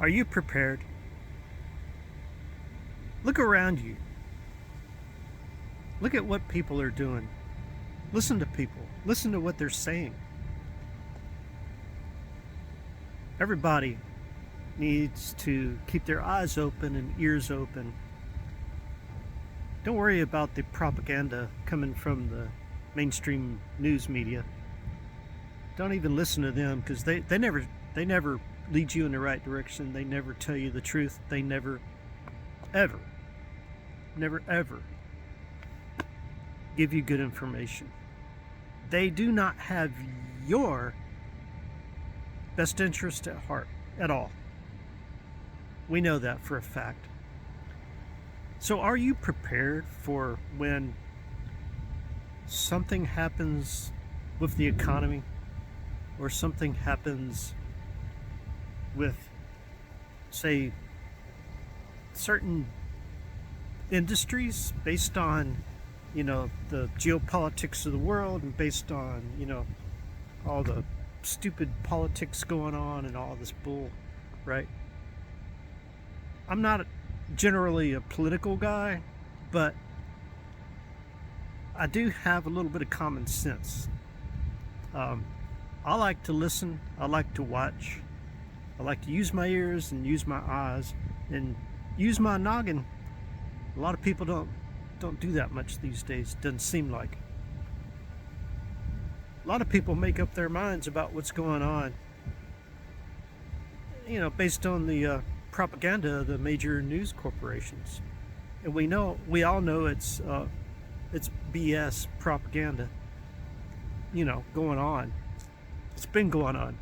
Are you prepared? Look around you. Look at what people are doing. Listen to people. Listen to what they're saying. Everybody needs to keep their eyes open and ears open. Don't worry about the propaganda coming from the mainstream news media. Don't even listen to them, because they never lead you in the right direction. They never tell you the truth. They never ever give you good information. They do not have your best interest at heart at all. We know that for a fact. So are you prepared for when something happens with the economy, or something happens with, say, certain industries based on, the geopolitics of the world, and based on, all the stupid politics going on and all this bull, right? I'm not generally a political guy, but I do have a little bit of common sense. I like to listen. I like to watch. I like to use my ears and use my eyes and use my noggin. A lot of people don't do that much these days. Doesn't seem like. A lot of people make up their minds about what's going on, based on the propaganda of the major news corporations. And we all know it's BS propaganda, going on. It's been going on.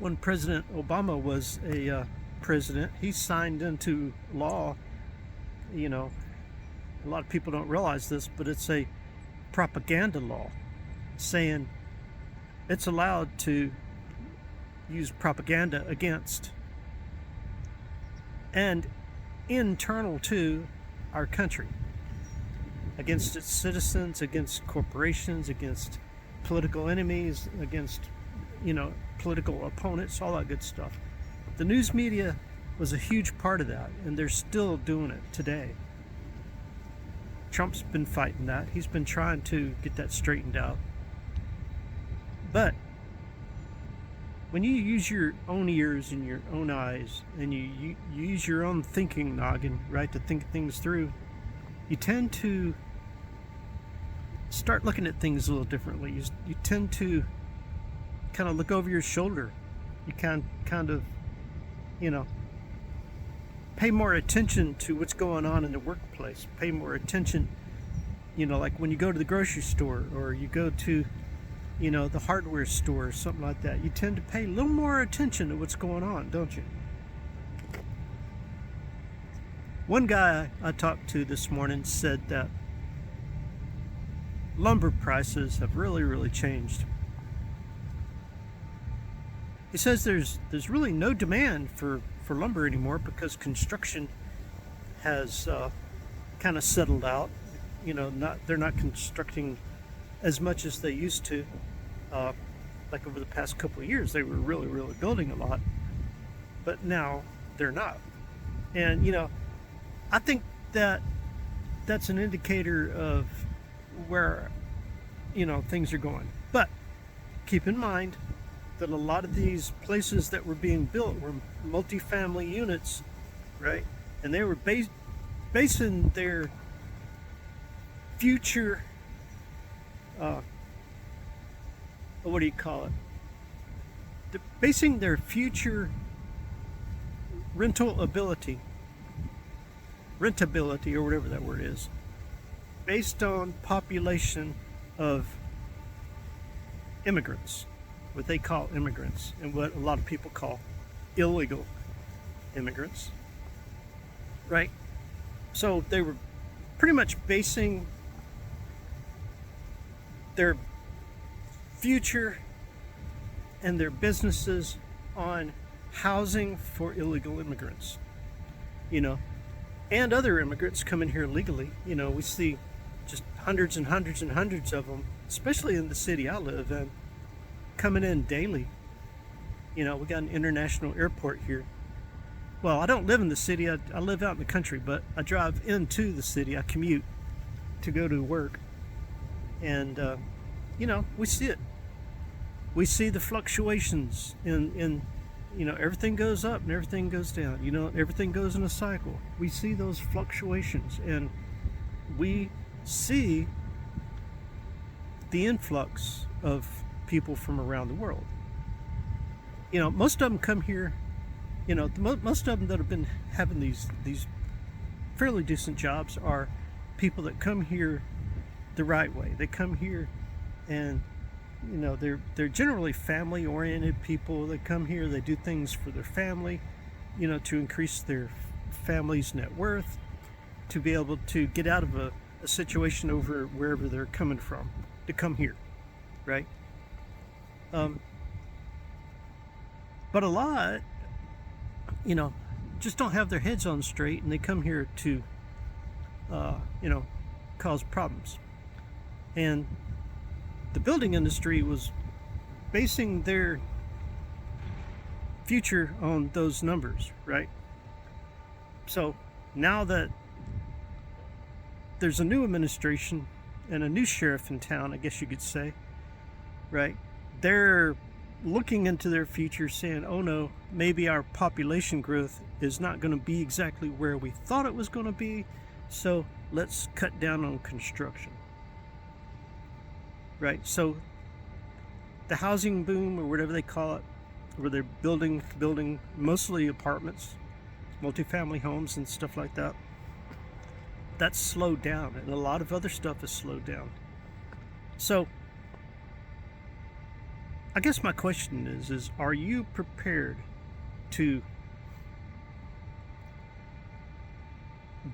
When President Obama was a president, he signed into law, a lot of people don't realize this, but it's a propaganda law, saying it's allowed to use propaganda against and internal to our country, against its citizens, against corporations, against political enemies, against political opponents, all that good stuff. The news media was a huge part of that, and they're still doing it today. Trump's been fighting that. He's been trying to get that straightened out. But when you use your own ears and your own eyes, and you use your own thinking noggin, right, to think things through, you tend to start looking at things a little differently. You tend to kind of look over your shoulder. You kind of pay more attention to what's going on in the workplace. Pay more attention, like when you go to the grocery store, or you go to the hardware store or something like that. You tend to pay a little more attention to what's going on, don't you? One guy I talked to this morning said that lumber prices have really changed. He says there's really no demand for lumber anymore, because construction has kind of settled out. They're not constructing as much as they used to. Like over the past couple of years, they were really building a lot, but now they're not. And I think that that's an indicator of where things are going. But keep in mind that a lot of these places that were being built were multifamily units, right? And they were basing their future what do you call it? They're basing their future rentability, or whatever that word is, based on population of immigrants, what they call immigrants, and what a lot of people call illegal immigrants, right? So they were pretty much basing their future and their businesses on housing for illegal immigrants, and other immigrants coming here legally. We see just hundreds and hundreds and hundreds of them, especially in the city I live in, coming in daily, We got an international airport here. Well, I don't live in the city. I live out in the country, but I drive into the city. I commute to go to work. And, we see it. We see the fluctuations in everything goes up and everything goes down. Everything goes in a cycle. We see those fluctuations, and we see the influx of people from around the world. Most of them come here. Most of them that have been having these fairly decent jobs are people that come here the right way. They come here, and they're generally family oriented people. They come here, they do things for their family, to increase their family's net worth, to be able to get out of a situation over wherever they're coming from, to come here, right? But a lot, just don't have their heads on straight, and they come here to, cause problems. And the building industry was basing their future on those numbers, right? So now that there's a new administration and a new sheriff in town, I guess you could say, right? They're looking into their future saying, oh no, maybe our population growth is not going to be exactly where we thought it was going to be, so let's cut down on construction. Right? So the housing boom, or whatever they call it, where they're building mostly apartments, multifamily homes and stuff like that, that's slowed down, and a lot of other stuff is slowed down. So I guess my question is are you prepared to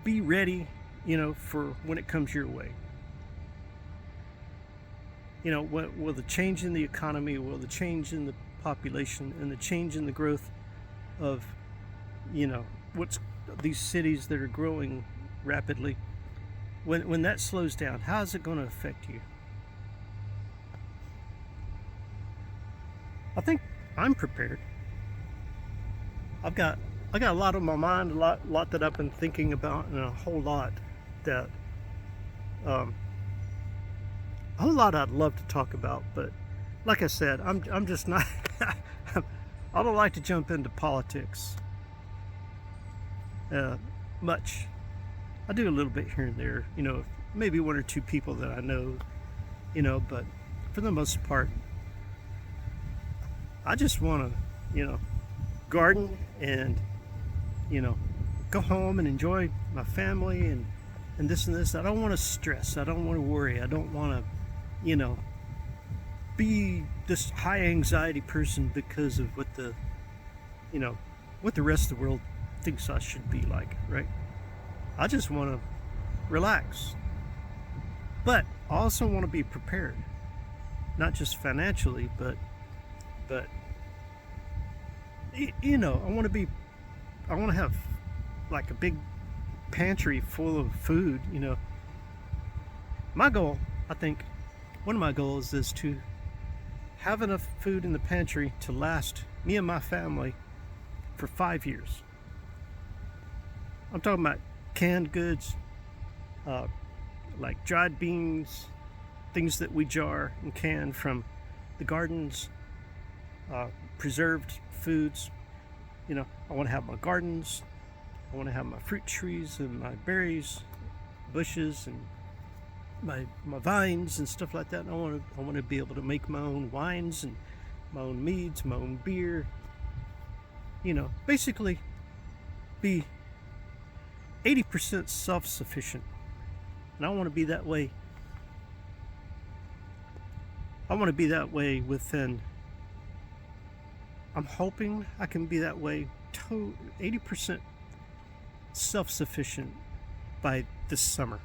be ready, for when it comes your way? Will the change in the economy, will the change in the population, and the change in the growth of, what's these cities that are growing rapidly, when that slows down, how is it going to affect you? I think I'm prepared. I got a lot on my mind, a lot that I've been thinking about, and a whole lot that a whole lot I'd love to talk about, but like I said, I'm just not. I don't like to jump into politics much. I do a little bit here and there, maybe one or two people that I know, but for the most part, I just want to, garden and, go home and enjoy my family and this and this. I don't want to stress. I don't want to worry. I don't want to, be this high anxiety person because of what the rest of the world thinks I should be like, right? I just want to relax. But I also want to be prepared, not just financially, but I want to have like a big pantry full of food. My goal, I think, one of my goals is to have enough food in the pantry to last me and my family for 5 years. I'm talking about canned goods, like dried beans, things that we jar and can from the gardens, preserved foods. I want to have my gardens. I want to have my fruit trees and my berries, bushes, and my vines and stuff like that. And I want to be able to make my own wines and my own meads, my own beer. Basically be 80% self-sufficient. And I want to be that way. I want to be that way within. I'm hoping I can be that way 80% self-sufficient by this summer,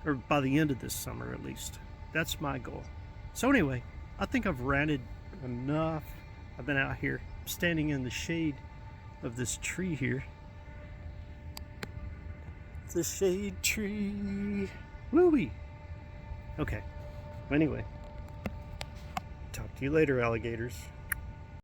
or by the end of this summer at least. That's my goal. So anyway, I think I've ranted enough. I've been out here standing in the shade of this tree here. The shade tree. Woo-wee. Okay. Anyway, talk to you later, alligators.